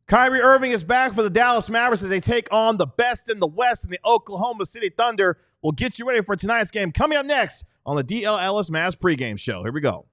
Kyrie Irving is back for the Dallas Mavericks as they take on the best in the West, and the Oklahoma City Thunder will get you ready for tonight's game. Coming up next on the DLLS Mavs pregame show. Here we go.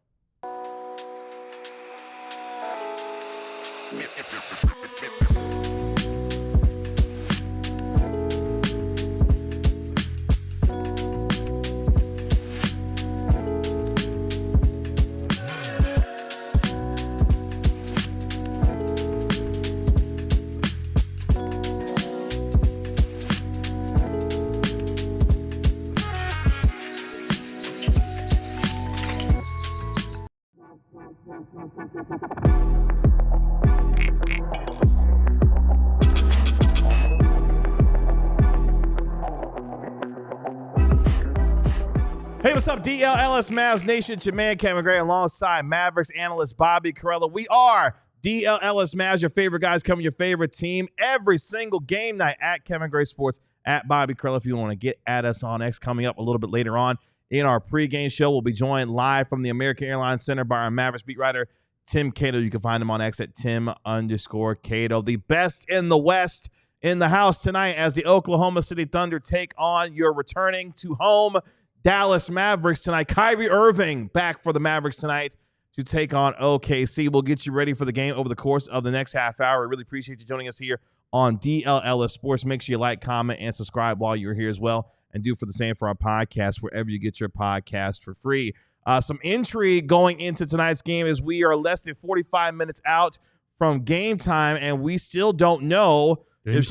Hey, what's up, DLLS Mavs Nation? It's your man, Kevin Gray, alongside Mavericks analyst Bobby Carella. We are DLLS Mavs, your favorite guys covering your favorite team every single game night at Kevin Gray Sports, at Bobby Carella. If you want to get at us on X, coming up a little bit later on in our pregame show, we'll be joined live from the American Airlines Center by our Mavericks beat writer, Tim Cato. You can find him on X at Tim_Cato. The best in the West in the house tonight as the Oklahoma City Thunder take on your returning to home Dallas Mavericks tonight. Kyrie Irving back for the Mavericks tonight to take on OKC. We'll get you ready for the game over the course of the next half hour. We really appreciate you joining us here on DLLS Sports. Make sure you like, comment, and subscribe while you're here as well. And do for the same for our podcast, wherever you get your podcast for free. Some intrigue going into tonight's game as we are less than 45 minutes out from game time, and we still don't know if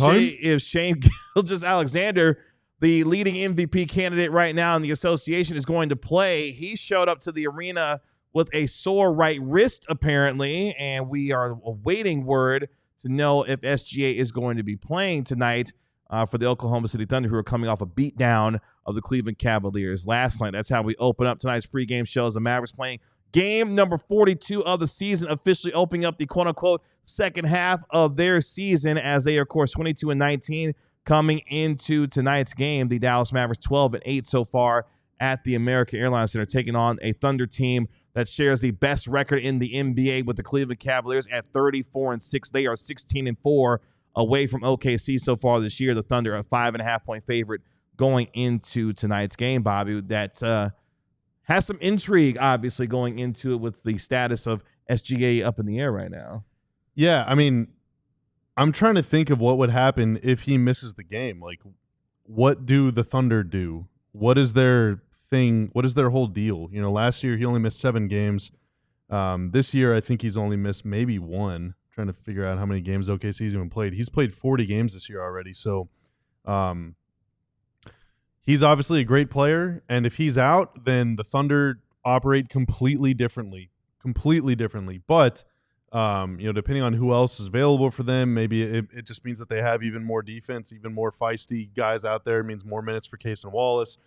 Shane Gilgeous-Alexander, the leading MVP candidate right now in the association, is going to play. He showed up to the arena with a sore right wrist, apparently, and we are awaiting word to know if SGA is going to be playing tonight for the Oklahoma City Thunder, who are coming off a beatdown of the Cleveland Cavaliers last night. That's how we open up tonight's pregame show as the Mavericks playing game number 42 of the season, officially opening up the quote-unquote second half of their season as they are, of course, 22-19 coming into tonight's game. The Dallas Mavericks 12-8 so far at the American Airlines Center, taking on a Thunder team that shares the best record in the NBA with the Cleveland Cavaliers at 34-6. They are 16-4 away from OKC so far this year. The Thunder, a 5.5-point favorite going into tonight's game, Bobby. That has some intrigue, obviously, going into it with the status of SGA up in the air right now. Yeah, I mean, I'm trying to think of what would happen if he misses the game. Like, what do the Thunder do? What is their thing? What is their whole deal? You know, last year he only missed 7 games. This year I think he's only missed maybe 1. Trying to figure out how many games OKC's even played. He's played 40 games this year already. So he's obviously a great player. And if he's out, then the Thunder operate completely differently. But you know, depending on who else is available for them, maybe it just means that they have even more defense, even more feisty guys out there. It means more minutes for Cason Wallace,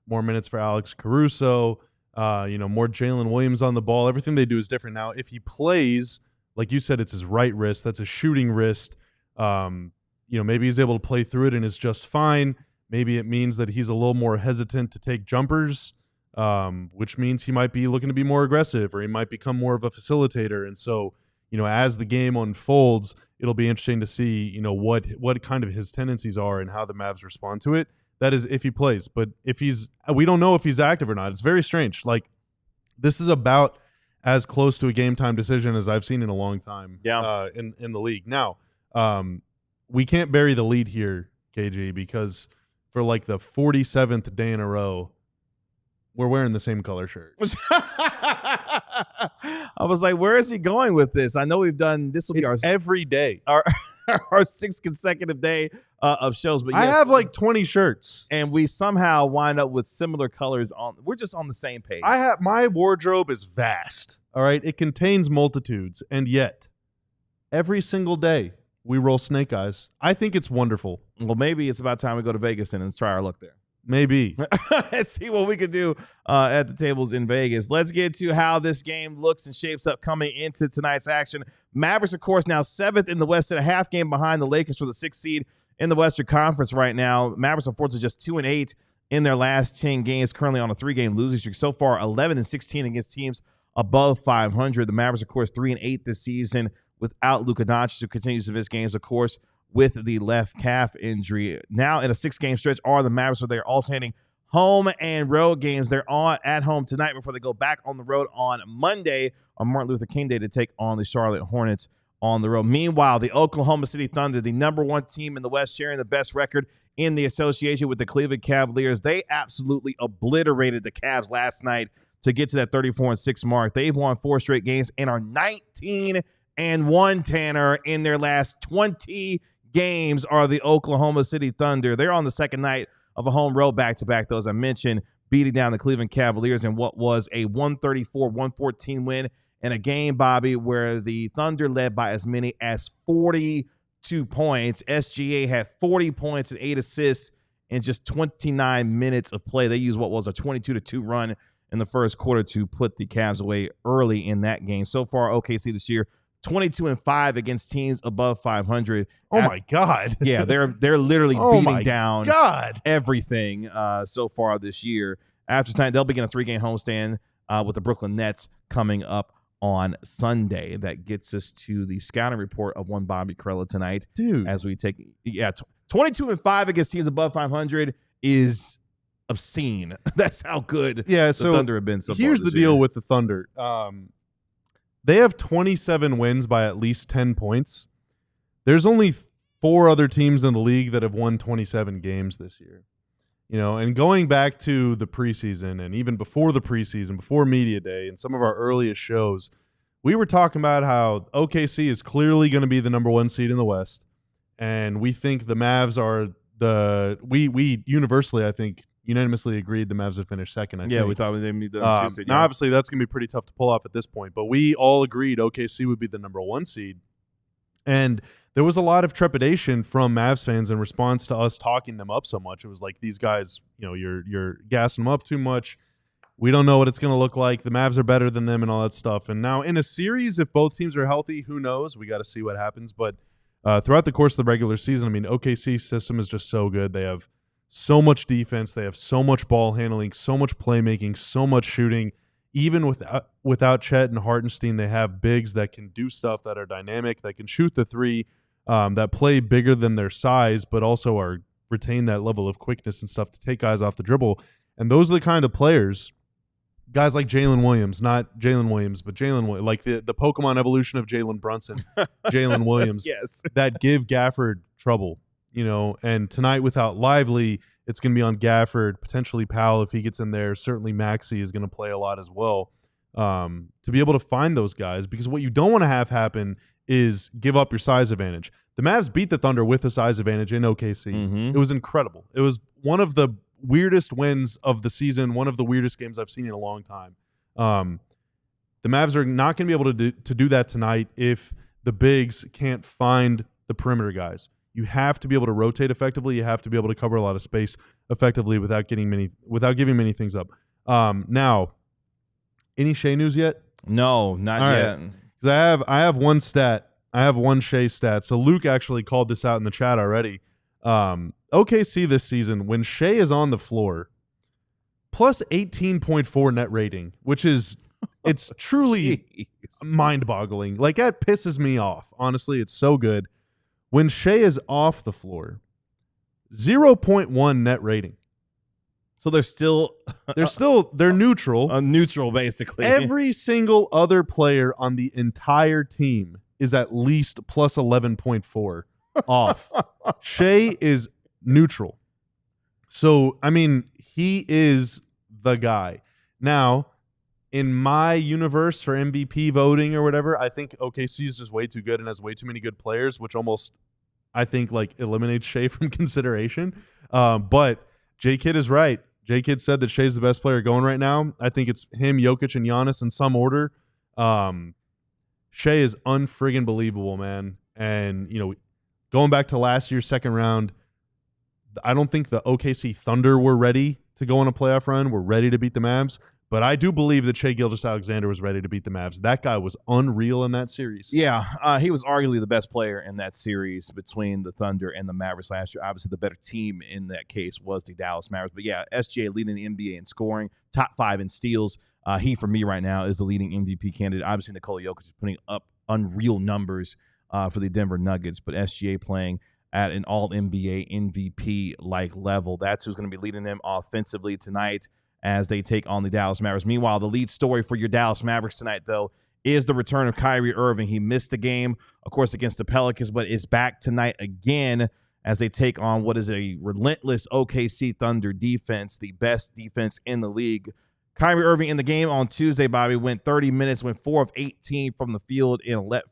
more minutes for Alex Caruso, you know, more Jalen Williams on the ball. Everything they do is different. Now, if he plays, like you said, it's his right wrist. That's a shooting wrist. You know, maybe he's able to play through it and is just fine. Maybe it means that he's a little more hesitant to take jumpers, which means he might be looking to be more aggressive, or he might become more of a facilitator. And so, you know, as the game unfolds, it'll be interesting to see, you know, what kind of his tendencies are and how the Mavs respond to it. That is if he plays. But if we don't know if he's active or not. It's very strange. Like, this is about as close to a game time decision as I've seen in a long time. Yeah. In the league. Now, we can't bury the lead here, KG, because for like the 47th day in a row, we're wearing the same color shirt. I was like, where is he going with this? I know we've done, this will be our every day. Our 6th consecutive day of shows. But yes, I have like 20 shirts. And we somehow wind up with similar colors on. We're just on the same page. My wardrobe is vast. All right. It contains multitudes. And yet, every single day, we roll snake eyes. I think it's wonderful. Well, maybe it's about time we go to Vegas and try our luck there. Maybe. Let's see what we can do at the tables in Vegas. Let's get to how this game looks and shapes up coming into tonight's action. Mavericks, of course, now 7th in the West, at a half game behind the Lakers for the 6th seed in the Western Conference right now. Mavericks, unfortunately, just 2-8 in their last 10 games, currently on a 3-game losing streak. So far, 11-16 against teams above 500. The Mavericks, of course, 3-8 this season without Lukadoncic, who continues to miss games, of course, with the left calf injury. Now in a 6-game stretch are the Mavericks, where they're alternating home and road games. They're on at home tonight before they go back on the road on Monday, on Martin Luther King Day, to take on the Charlotte Hornets on the road. Meanwhile, the Oklahoma City Thunder, the number 1 team in the West, sharing the best record in the association with the Cleveland Cavaliers. They absolutely obliterated the Cavs last night to get to that 34-6 mark. They've won 4 straight games and are 19-1, Tanner, in their last 20 games are the Oklahoma City Thunder. They're on the second night of a home road back-to-back, though, as I mentioned, beating down the Cleveland Cavaliers in what was a 134-114 win, in a game, Bobby, where the Thunder led by as many as 42 points. SGA had 40 points and 8 assists in just 29 minutes of play. They used what was a 22-2 run in the first quarter to put the Cavs away early in that game. So far, OKC this year, 22-5 against teams above 500. My God. Yeah, they're literally beating down everything so far this year. After tonight, they'll begin a 3-game homestand with the Brooklyn Nets coming up on Sunday. That gets us to the scouting report of one Bobby Carella tonight. Dude. As we take 22-5 against teams above 500 is obscene. That's how good the Thunder have been so far. Here's the deal with the Thunder. They have 27 wins by at least 10 points. There's only 4 other teams in the league that have won 27 games this year. And going back to the preseason and even before the preseason, before media day and some of our earliest shows, we were talking about how OKC is clearly going to be the number 1 seed in the West. And we think the Mavs are we universally, I think, unanimously agreed the Mavs would finish second. I think. We thought they'd be the 2 seed. Now, obviously, that's going to be pretty tough to pull off at this point, but we all agreed OKC would be the number 1 seed. And there was a lot of trepidation from Mavs fans in response to us talking them up so much. It was like, these guys, you're gassing them up too much. We don't know what it's going to look like. The Mavs are better than them and all that stuff. And now in a series, if both teams are healthy, who knows? We got to see what happens. But throughout the course of the regular season, OKC's system is just so good. They have so much defense. They have so much ball handling, so much playmaking, so much shooting. Even without Chet and Hartenstein, they have bigs that can do stuff, that are dynamic, that can shoot the 3, that play bigger than their size, but also retain that level of quickness and stuff to take guys off the dribble. And those are the kind of players, guys like Jalen Williams, not Jalen Williams, but Jalen Williams, like the Pokemon evolution of Jalen Brunson, Jalen Williams, yes, that give Gafford trouble. And tonight without Lively, it's going to be on Gafford, potentially Powell if he gets in there. Certainly Maxey is going to play a lot as well, to be able to find those guys, because what you don't want to have happen is give up your size advantage. The Mavs beat the Thunder with a size advantage in OKC. Mm-hmm. It was incredible. It was one of the weirdest wins of the season, one of the weirdest games I've seen in a long time. The Mavs are not going to be able to do that tonight if the bigs can't find the perimeter guys. You have to be able to rotate effectively. You have to be able to cover a lot of space effectively without giving many things up. Now, any Shea news yet? No, not All yet. Because I have one stat. I have one Shea stat. So Luke actually called this out in the chat already. OKC this season, when Shea is on the floor, plus 18.4 net rating, which is it's truly mind-boggling. Like, that pisses me off. Honestly, it's so good. When Shea is off the floor, 0.1 net rating. So they're neutral. Neutral, basically. Every single other player on the entire team is at least plus 11.4 off. Shea is neutral. So, he is the guy. Now, in my universe for MVP voting or whatever, I think OKC is just way too good and has way too many good players, which almost, I think, eliminates Shea from consideration. But J-Kid is right. J-Kid said that Shea's the best player going right now. I think it's him, Jokic, and Giannis in some order. Shea is unfriggin' believable, man. And, going back to last year's second round, I don't think the OKC Thunder were ready to go on a playoff run. We're ready to beat the Mavs. But I do believe that Shai Gilgeous-Alexander was ready to beat the Mavs. That guy was unreal in that series. Yeah, he was arguably the best player in that series between the Thunder and the Mavericks last year. Obviously, the better team in that case was the Dallas Mavericks. But yeah, SGA leading the NBA in scoring, top 5 in steals. He, for me right now, is the leading MVP candidate. Obviously, Nikola Jokic is putting up unreal numbers for the Denver Nuggets, but SGA playing at an all-NBA MVP-like level. That's who's going to be leading them offensively tonight as they take on the Dallas Mavericks. Meanwhile, the lead story for your Dallas Mavericks tonight, though, is the return of Kyrie Irving. He missed the game, of course, against the Pelicans, but is back tonight again as they take on what is a relentless OKC Thunder defense, the best defense in the league. Kyrie Irving in the game on Tuesday, Bobby, went 30 minutes, went 4 of 18 from the field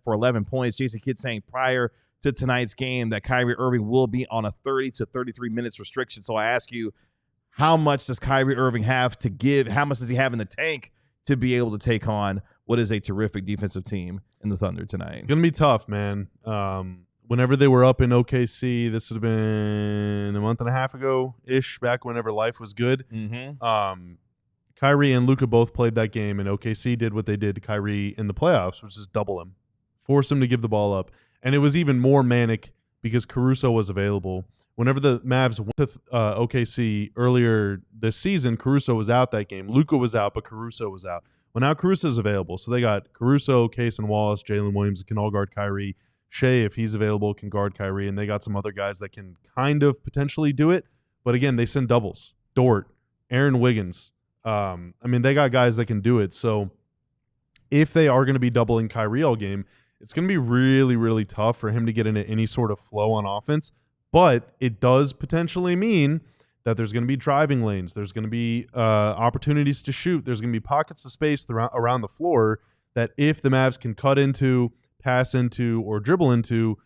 for 11 points. Jason Kidd saying prior to tonight's game that Kyrie Irving will be on a 30 to 33 minutes restriction. So I ask you, how much does Kyrie Irving have to give? How much does he have in the tank to be able to take on what is a terrific defensive team in the Thunder tonight? It's going to be tough, man. Whenever they were up in OKC, this would have been a month and a half ago-ish, back whenever life was good. Kyrie and Luka both played that game, and OKC did what they did to Kyrie in the playoffs, which is double him, force him to give the ball up. And it was even more manic because Caruso was available. Whenever the Mavs went to OKC earlier this season, Caruso was out that game. Luka was out, but Caruso was out. Well, now Caruso's available. So they got Caruso, Case and Wallace, Jalen Williams can all guard Kyrie. Shea, if he's available, can guard Kyrie. And they got some other guys that can kind of potentially do it. But again, they send doubles. Dort, Aaron Wiggins. They got guys that can do it. So if they are going to be doubling Kyrie all game, it's going to be really, really tough for him to get into any sort of flow on offense. But it does potentially mean that there's going to be driving lanes. There's going to be opportunities to shoot. There's going to be pockets of space around the floor that if the Mavs can cut into, pass into, or dribble into,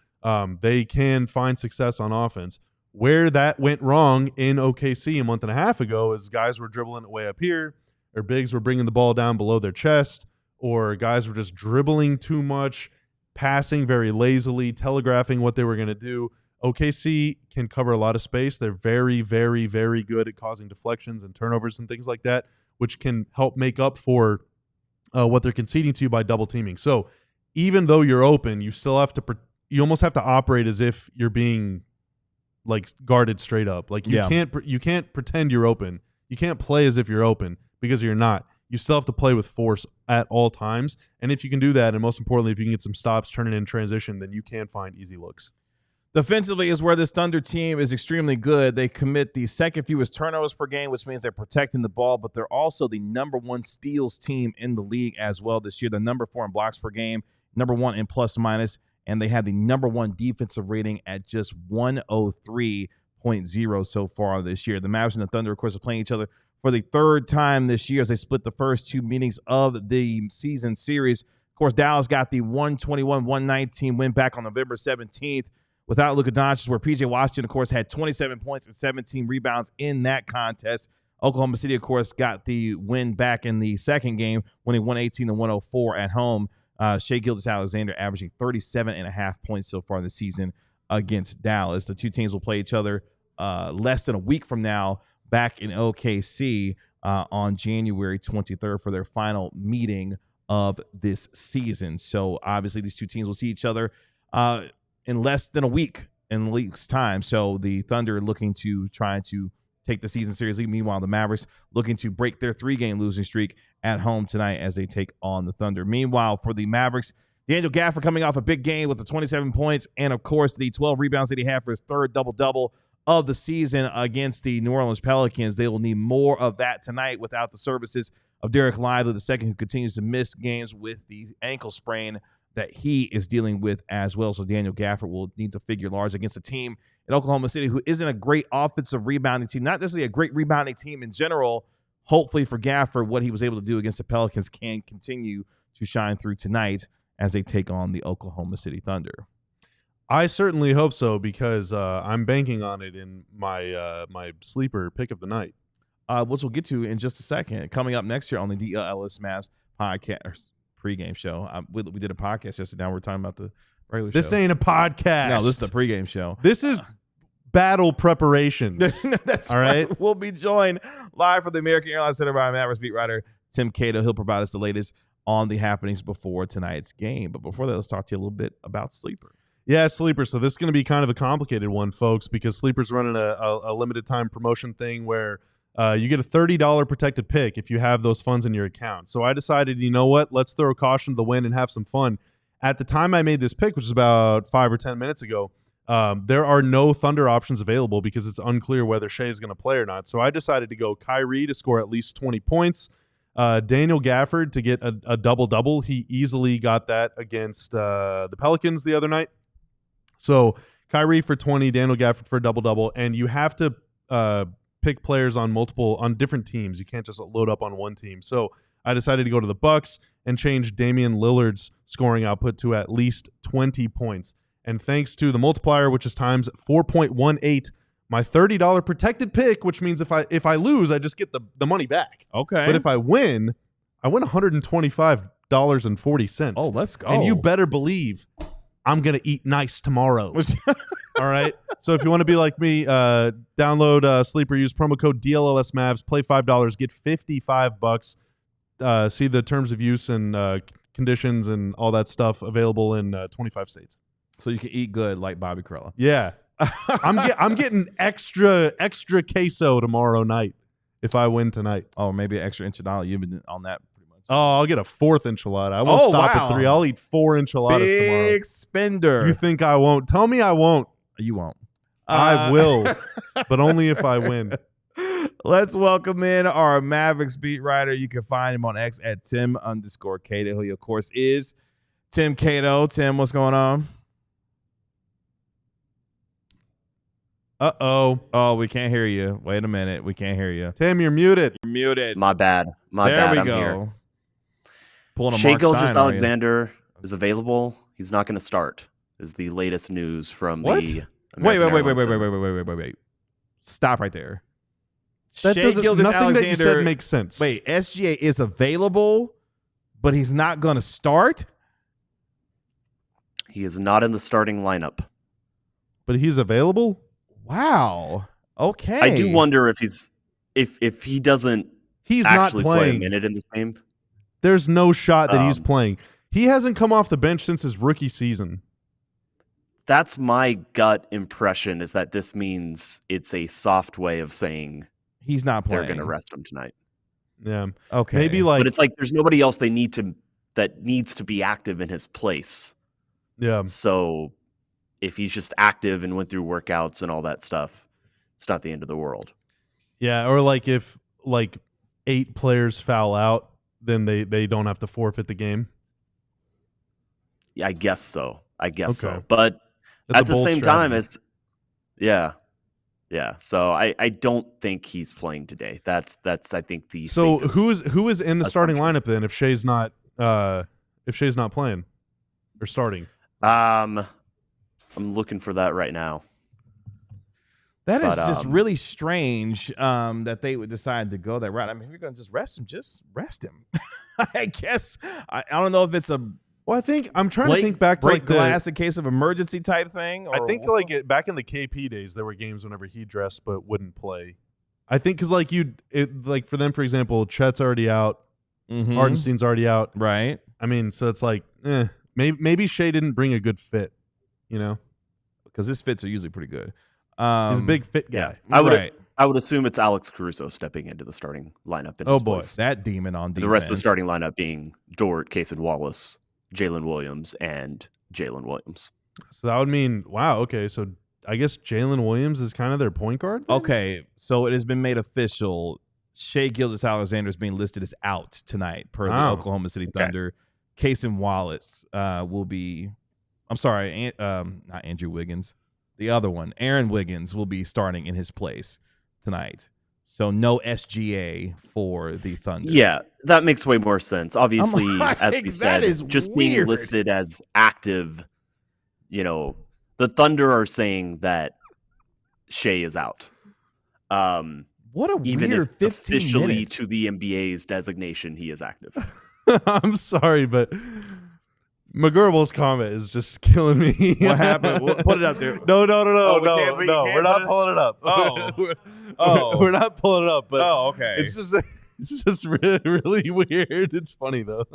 they can find success on offense. Where that went wrong in OKC a month and a half ago is guys were dribbling it way up here, or bigs were bringing the ball down below their chest, or guys were just dribbling too much, passing very lazily, telegraphing what they were going to do. OKC can cover a lot of space. They're very, very, very good at causing deflections and turnovers and things like that, which can help make up for what they're conceding to you by double teaming. So even though you're open, you still have to you almost have to operate as if you're being like guarded straight up. Like you can't pretend you're open. You can't play as if you're open because you're not. You still have to play with force at all times. And if you can do that, and most importantly, if you can get some stops, turn it in transition, then you can find easy looks. Defensively is where this Thunder team is extremely good. They commit the second fewest turnovers per game, which means they're protecting the ball, but they're also the number 1 steals team in the league as well this year. The number 4 in blocks per game, number 1 in plus minus, and they have the number 1 defensive rating at just 103.0 so far this year. The Mavs and the Thunder, of course, are playing each other for the 3rd time this year as they split the first 2 meetings of the season series. Of course, Dallas got the 121-119 win back on November 17th without lukadoncic, where P.J. Washington, of course, had 27 points and 17 rebounds in that contest. Oklahoma City, of course, got the win back in the second game, winning 118-104 at home. Shai Gilgeous-Alexander averaging 37.5 points so far this season against Dallas. The two teams will play each other less than a week from now back in OKC on January 23rd for their final meeting of this season. So obviously these two teams will see each other in less than a week, in a week's time. So the Thunder looking to try to take the season seriously. Meanwhile, the Mavericks looking to break their 3-game losing streak at home tonight as they take on the Thunder. Meanwhile, for the Mavericks, Daniel Gafford coming off a big game with the 27 points and, of course, the 12 rebounds that he had for his 3rd double-double of the season against the New Orleans Pelicans. They will need more of that tonight without the services of Derek Lively II, who continues to miss games with the ankle sprain that he is dealing with as well. So Daniel Gafford will need to figure large against a team in Oklahoma City who isn't a great offensive rebounding team, not necessarily a great rebounding team in general. Hopefully for Gafford, what he was able to do against the Pelicans can continue to shine through tonight as they take on the Oklahoma City Thunder. I certainly hope so, because I'm banking on it in my my sleeper pick of the night, which we'll get to in just a second. Coming up next year on the DLLS Mavs podcast pregame show. We did a podcast yesterday. Now we're talking about the regular show. This ain't a podcast. No, this is the pregame show. This is battle preparations. That's all right. We'll be joined live from the American Airlines Center by Mavericks beat writer Tim Cato. He'll provide us the latest on the happenings before tonight's game. But before that, let's talk to you a little bit about Sleeper. Yeah, Sleeper. So this is going to be kind of a complicated one, folks, because Sleeper's running a limited time promotion thing where you get a $30 protected pick if you have those funds in your account. So I decided, you know what? Let's throw caution to the wind and have some fun. At the time I made this pick, which is about 5 or 10 minutes ago, there are no Thunder options available because it's unclear whether Shea is going to play or not. So I decided to go Kyrie to score at least 20 points, Daniel Gafford to get a double-double. He easily got that against the Pelicans the other night. So Kyrie for 20, Daniel Gafford for a double-double, and you have to pick players on different teams. You can't just load up on one team. So I decided to go to the Bucks and change Damian Lillard's scoring output to at least 20 points. And thanks to the multiplier, which is times 4.18, my $30 protected pick, which means if I lose, I just get the money back. Okay. But if I win $125.40. Oh, let's go. And you better believe I'm going to eat nice tomorrow. All right? So if you want to be like me, download Sleeper, use promo code DLLS Mavs, play $5, get $55. See the terms of use and conditions and all that stuff available in 25 states. So you can eat good like Bobby Carella. Yeah. I'm getting extra queso tomorrow night if I win tonight. Oh, maybe an extra enchilada. You've been on that pretty much. Oh, I'll get a 4th enchilada. I won't stop at 3. I'll eat 4 enchiladas tomorrow. Big spender. You think I won't? Tell me I won't. You won't. I will, but only if I win. Let's welcome in our Mavericks beat writer. You can find him on X at Tim_Cato, who he, of course, is Tim Cato. Tim, what's going on? Uh-oh. Oh, we can't hear you. Wait a minute. We can't hear you. Tim, you're muted. You're muted. My bad. There we I'm go. Here. Pulling a Shea Mark Stein, Gilgeous-Alexander is available. He's not going to start. Is the latest news from the Wait. Stop right there. That Shea doesn't. Nothing that you said Gilgeous-Alexander makes sense. Wait, SGA is available, but he's not going to start? He is not in the starting lineup. But he's available? Wow. Okay. I do wonder if he doesn't He's not actually play a playing. minute in this game. There's no shot that he's playing. He hasn't come off the bench since his rookie season. That's my gut impression, is that this means it's a soft way of saying he's not playing. They're going to rest him tonight. Yeah. Okay. Maybe but it's like there's nobody else that needs to be active in his place. Yeah. So if he's just active and went through workouts and all that stuff, it's not the end of the world. Yeah, or like if 8 players foul out, then they don't have to forfeit the game. Yeah, I guess so. So. Okay. But That's at the same time, yeah. So I don't think he's playing today. That's I think the so safest who is in the starting assumption. lineup then if Shea's not playing or starting? I'm looking for that right now. That is just really strange that they would decide to go that route. I mean, if you're going to just rest him. I guess. I don't know if it's a Well, I think I'm trying to think back to break glass in case of emergency type thing. I think back in the KP days, there were games whenever he dressed but wouldn't play. I think because for them, for example, Chet's already out, Hartenstein's already out, right? I mean, so it's like, maybe Shea didn't bring a good fit, because his fits are usually pretty good. He's a big fit guy. Yeah. I would assume it's Alex Caruso stepping into the starting lineup. In his place. That demon on defense. The rest of the starting lineup being Dort, Casey Wallace, Jalen Williams, and Jalen Williams. So that would mean, wow, okay, so I guess Jalen Williams is kind of their point guard then? Okay, so it has been made official. Shea Gilgeous-Alexander is being listed as out tonight per the Oklahoma City Thunder. Casey Wallace will be, I'm sorry, not Andrew Wiggins. The other one, Aaron Wiggins, will be starting in his place tonight. So no SGA for the Thunder. Yeah, that makes way more sense. Obviously, as we said, just weird. Being listed as active, the Thunder are saying that Shea is out. What a even weird if 15 officially minutes. to the NBA's designation, he is active. I'm sorry, but McGurble's comment is just killing me. What happened? We'll put it up there. No, We're not pulling it up. We're not pulling it up. But okay. It's just really, really weird. It's funny though.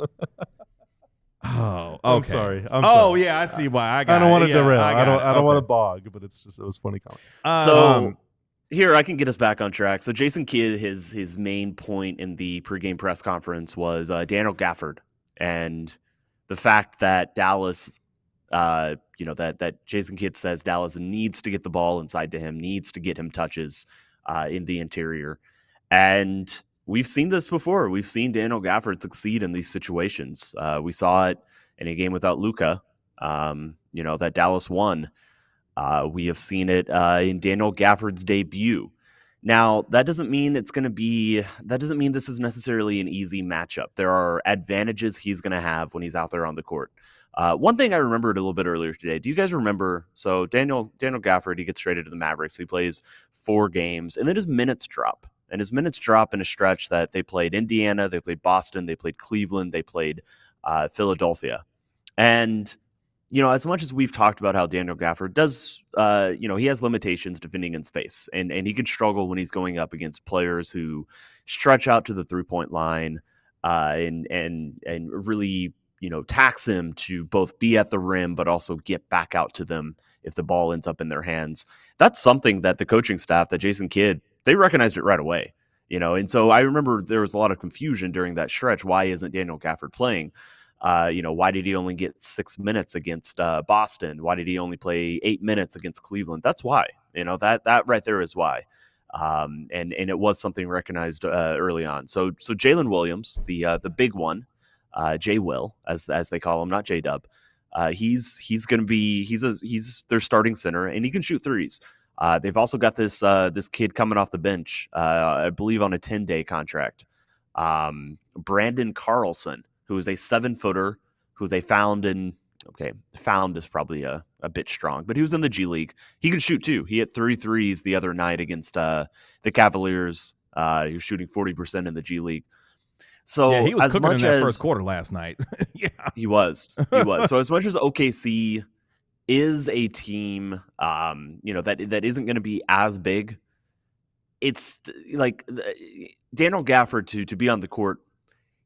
Oh, okay. I'm sorry. Yeah, I see why. I don't want to derail. I don't want to bog, but it was funny comment. here, I can get us back on track. So Jason Kidd, his main point in the pregame press conference was Daniel Gafford and the fact that Dallas, that Jason Kidd says Dallas needs to get the ball inside to him, needs to get him touches in the interior. And we've seen this before. We've seen Daniel Gafford succeed in these situations. We saw it in a game without Luka, that Dallas won. We have seen it in Daniel Gafford's debut. Now, that doesn't mean this is necessarily an easy matchup. There are advantages he's going to have when he's out there on the court. One thing I remembered a little bit earlier today, do you guys remember? So Daniel Gafford, he gets traded to the Mavericks. He plays 4 games, and then his minutes drop. And his minutes drop in a stretch that they played Indiana, they played Boston, they played Cleveland, they played Philadelphia. And as much as we've talked about how Daniel Gafford does, he has limitations defending in space, and he can struggle when he's going up against players who stretch out to the 3-point line, and really, tax him to both be at the rim but also get back out to them if the ball ends up in their hands. That's something that the coaching staff, that Jason Kidd, they recognized it right away. And so I remember there was a lot of confusion during that stretch. Why isn't Daniel Gafford playing? Why did he only get 6 minutes against Boston? Why did he only play 8 minutes against Cleveland? That's why. That right there is why. And it was something recognized early on. So Jalen Williams, the big one, J Will as they call him, not J Dub. He's going to be he's their starting center, and he can shoot threes. They've also got this kid coming off the bench, I believe on a 10-day contract, Brandon Carlson, who is a 7-footer who they found found is probably a bit strong, but he was in the G League. He can shoot too. He hit 3 threes the other night against the Cavaliers. He was shooting 40% in the G League. So yeah, he was cooking in that first quarter last night. Yeah, he was. So as much as OKC is a team, that isn't going to be as big, it's like Daniel Gafford to be on the court.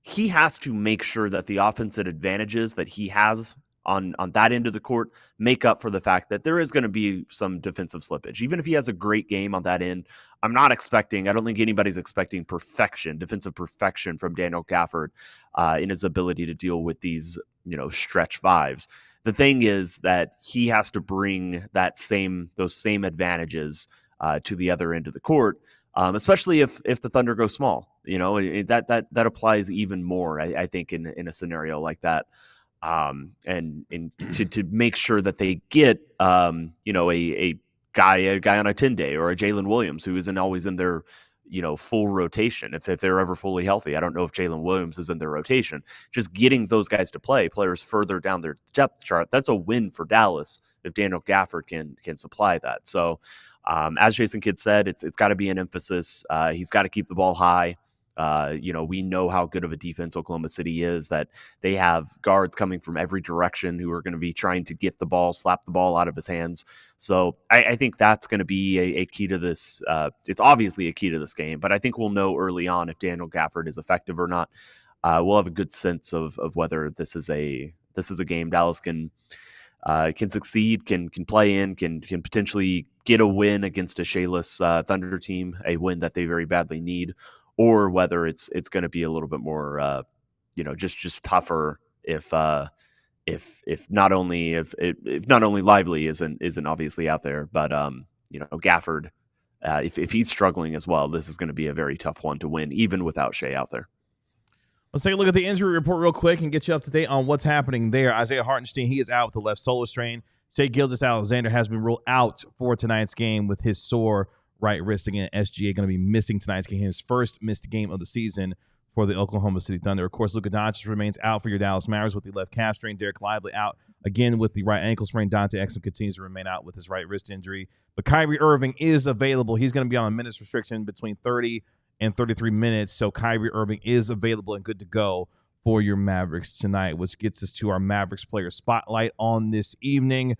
He has to make sure that the offensive advantages that he has on that end of the court make up for the fact that there is going to be some defensive slippage. Even if he has a great game on that end, I don't think anybody's expecting defensive perfection from Daniel Gafford in his ability to deal with these, stretch fives. The thing is that he has to bring those same advantages to the other end of the court. Especially if the Thunder go small, that applies even more, I think, in a scenario like that, and to make sure that they get a guy on a 10-day or a Jalen Williams who isn't always in their full rotation if they're ever fully healthy. I don't know if Jalen Williams is in their rotation. Just getting those guys to play, players further down their depth chart, that's a win for Dallas if Daniel Gafford can supply that. So. As Jason Kidd said, it's got to be an emphasis. He's got to keep the ball high. We know how good of a defense Oklahoma City is, that they have guards coming from every direction who are going to be trying to get the ball, slap the ball out of his hands. So I think that's going to be a key to this. It's obviously a key to this game, but I think we'll know early on if Daniel Gafford is effective or not. We'll have a good sense of whether this is a game Dallas can succeed, can play in, can potentially get a win against a shayless Thunder team, a win that they very badly need, or whether it's going to be a little bit more, just tougher if not only Lively isn't obviously out there, but Gafford, if he's struggling as well, this is going to be a very tough one to win, even without Shea out there. Let's take a look at the injury report real quick and get you up to date on what's happening there. Isaiah Hartenstein, he is out with the left solar strain. Gilgeous-Alexander has been ruled out for tonight's game with his sore right wrist. Again, SGA going to be missing tonight's game, his first missed game of the season for the Oklahoma City Thunder. Of course, lukadoncic remains out for your Dallas Mavericks with the left calf strain. Derek Lively out again with the right ankle sprain. Dante Exum continues to remain out with his right wrist injury. But Kyrie Irving is available. He's going to be on a minutes restriction between 30 and 33 minutes. So Kyrie Irving is available and good to go for your Mavericks tonight, which gets us to our Mavericks player spotlight on this evening.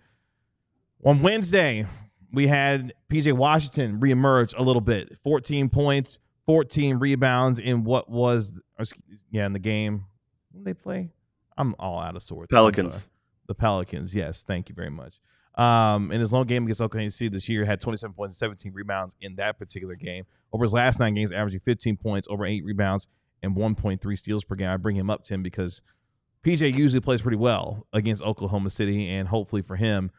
On Wednesday, we had PJ Washington reemerge a little bit. 14 points, 14 rebounds in in the game. When they play? I'm all out of sorts. Pelicans. The Pelicans, yes. Thank you very much. In his lone game against OKC this year, had 27 points and 17 rebounds in that particular game. Over his last 9 games, averaging 15 points, over 8 rebounds, and 1.3 steals per game. I bring him up, Tim, because PJ usually plays pretty well against Oklahoma City, and hopefully for him,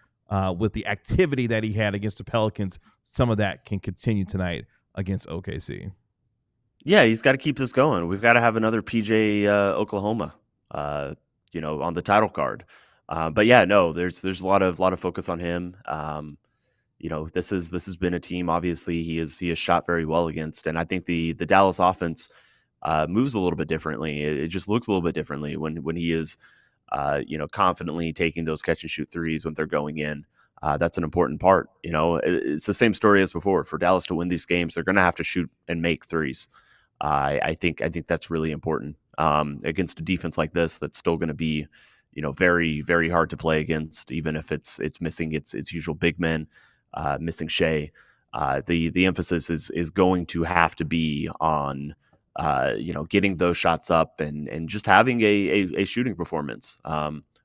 with the activity that he had against the Pelicans, some of that can continue tonight against OKC. Yeah, he's got to keep this going. We've got to have another PJ Oklahoma, on the title card. But yeah, no, there's a lot of focus on him. This has been a team. Obviously, he has shot very well against, and I think the Dallas offense moves a little bit differently. It just looks a little bit differently when he is, confidently taking those catch and shoot threes when they're going in. That's an important part. It's the same story as before. For Dallas to win these games, they're going to have to shoot and make threes. I think that's really important against a defense like this. That's still going to be, very, very hard to play against, even if it's missing its usual big men, missing Shea. The emphasis is going to have to be on, getting those shots up and just having a shooting performance.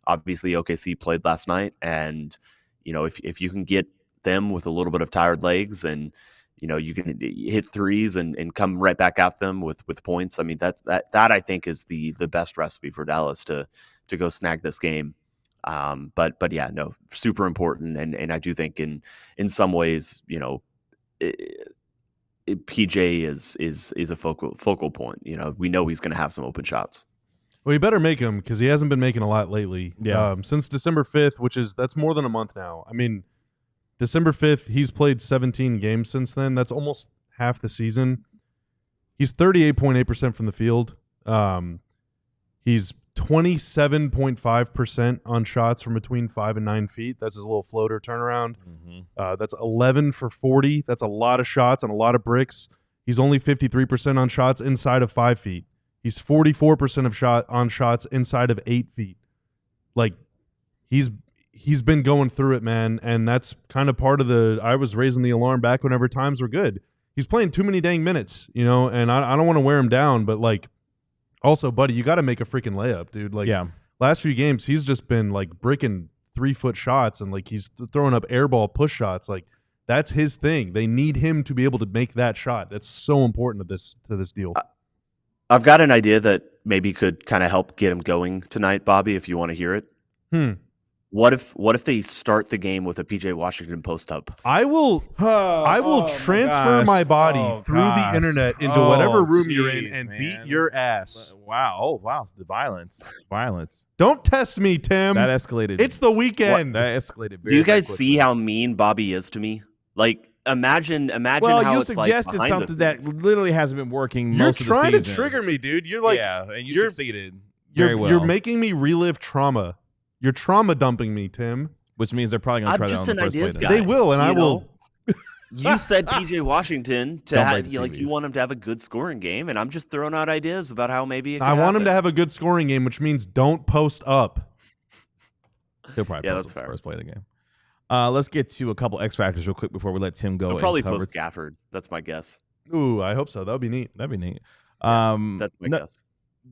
Obviously, OKC played last night, and if you can get them with a little bit of tired legs and you can hit threes and come right back at them with points. I mean, that I think is the best recipe for Dallas to go snag this game. But yeah, no, super important. And I do think in some ways, PJ is a focal point. We know he's going to have some open shots. Well, you better make him, because he hasn't been making a lot lately. Yeah. Since December 5th, that's more than a month now. I mean, December 5th, he's played 17 games since then. That's almost half the season. He's 38.8% from the field. He's 27.5% on shots from between 5 and 9 feet. That's his little floater turnaround. Mm-hmm. That's 11 for 40. That's a lot of shots and a lot of bricks. He's only 53% on shots inside of 5 feet. He's 44% on shots inside of 8 feet. Like, he's been going through it, man, and that's kind of part of I was raising the alarm back whenever times were good. He's playing too many dang minutes, and I don't want to wear him down, but, like, also, buddy, you got to make a freaking layup, dude. Like, yeah. Last few games, he's just been, like, bricking 3-foot shots, and, like, he's throwing up airball push shots. Like, that's his thing. They need him to be able to make that shot. That's so important to this deal. I've got an idea that maybe could kind of help get him going tonight, Bobby, if you want to hear it. What if they start the game with a PJ Washington post up? I will transfer my body through the internet into whatever room you're in and beat your ass. Wow. Oh, wow. It's the violence. Don't test me, Tim. That escalated. It's the weekend. That escalated. Do you guys see how mean Bobby is to me? Like, imagine well, how you it's suggested like something that literally hasn't been working You're most of the season. You're trying to trigger me, dude. You're like, yeah, and you succeeded very well. You're making me relive trauma. You're trauma dumping me, Tim. Which means they're probably going to try that on the first play. They will, and I will. You said PJ Washington you want him to have a good scoring game, and I'm just throwing out ideas about how maybe it could want him to have a good scoring game, which means don't post up. He'll probably post up the first play of the game. Let's get to a couple X factors real quick before we let Tim go. He'll probably post Gafford. That's my guess. Ooh, I hope so. That would be neat. That'd be neat. That's my guess.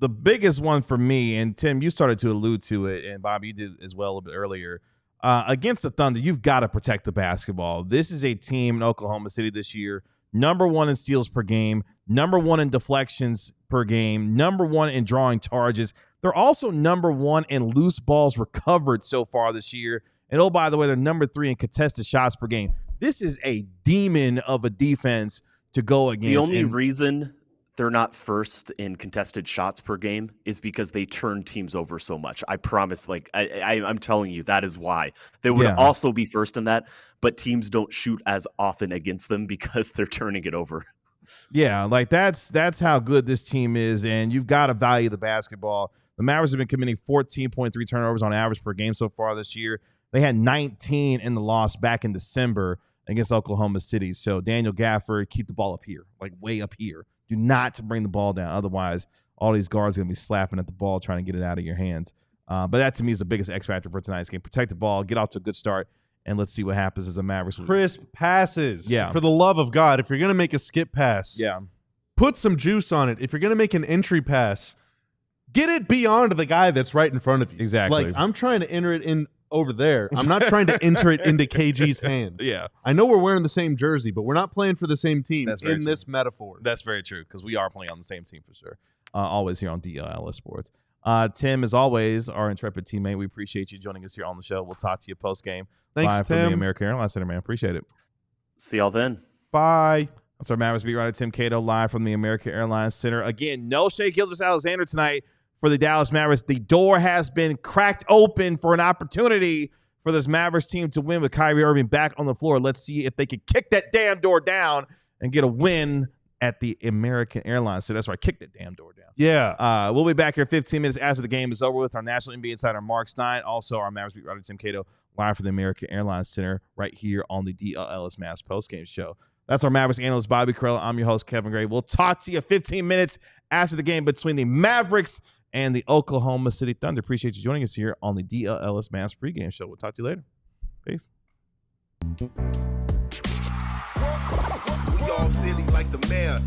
The biggest one for me, and Tim, you started to allude to it, and Bob, you did as well a bit earlier. Against the Thunder, you've got to protect the basketball. This is a team in Oklahoma City this year, #1 in steals per game, #1 in deflections per game, #1 in drawing charges. They're also #1 in loose balls recovered so far this year. And oh, by the way, they're #3 in contested shots per game. This is a demon of a defense to go against. The only reason they're not first in contested shots per game is because they turn teams over so much. I promise, like I'm telling you, that is why. They would also be first in that, but teams don't shoot as often against them because they're turning it over. Yeah, like that's how good this team is, and you've got to value the basketball. The Mavericks have been committing 14.3 turnovers on average per game so far this year. They had 19 in the loss back in December against Oklahoma City. So Daniel Gafford, keep the ball up here, like way up here. Do not bring the ball down. Otherwise, all these guards are going to be slapping at the ball trying to get it out of your hands. But that, to me, is the biggest X factor for tonight's game. Protect the ball, get off to a good start, and let's see what happens as the Mavericks. Crisp passes. Yeah. For the love of God, if you're going to make a skip pass, put some juice on it. If you're going to make an entry pass, get it beyond the guy that's right in front of you. Exactly. Like, I'm trying to enter it in over there. I'm not trying to enter it into KG's hands. Yeah. I know we're wearing the same jersey, but we're not playing for the same team this metaphor. That's very true, because we are playing on the same team for sure. Always here on DLLS Sports. Tim, as always, our intrepid teammate, we appreciate you joining us here on the show. We'll talk to you post-game. Thanks, live Tim. From the American Airlines Center, man. Appreciate it. See y'all then. Bye. That's our Mavericks beat writer, Tim Cato, live from the American Airlines Center. Again, no Shea Gilgeous-Alexander tonight for the Dallas Mavericks. The door has been cracked open for an opportunity for this Mavericks team to win with Kyrie Irving back on the floor. Let's see if they can kick that damn door down and get a win at the American Airlines. So that's right, kick that damn door down. Yeah. We'll be back here 15 minutes after the game is over with our national NBA insider, Mark Stein. Also, our Mavericks beat writer, Tim Cato, live from the American Airlines Center right here on the DLLS Mavs postgame show. That's our Mavericks analyst, Bobby Carella. I'm your host, Kevin Gray. We'll talk to you 15 minutes after the game between the Mavericks and the Oklahoma City Thunder. Appreciate you joining us here on the DLLS Mavs pregame show. We'll talk to you later. Peace. We all silly like the mayor.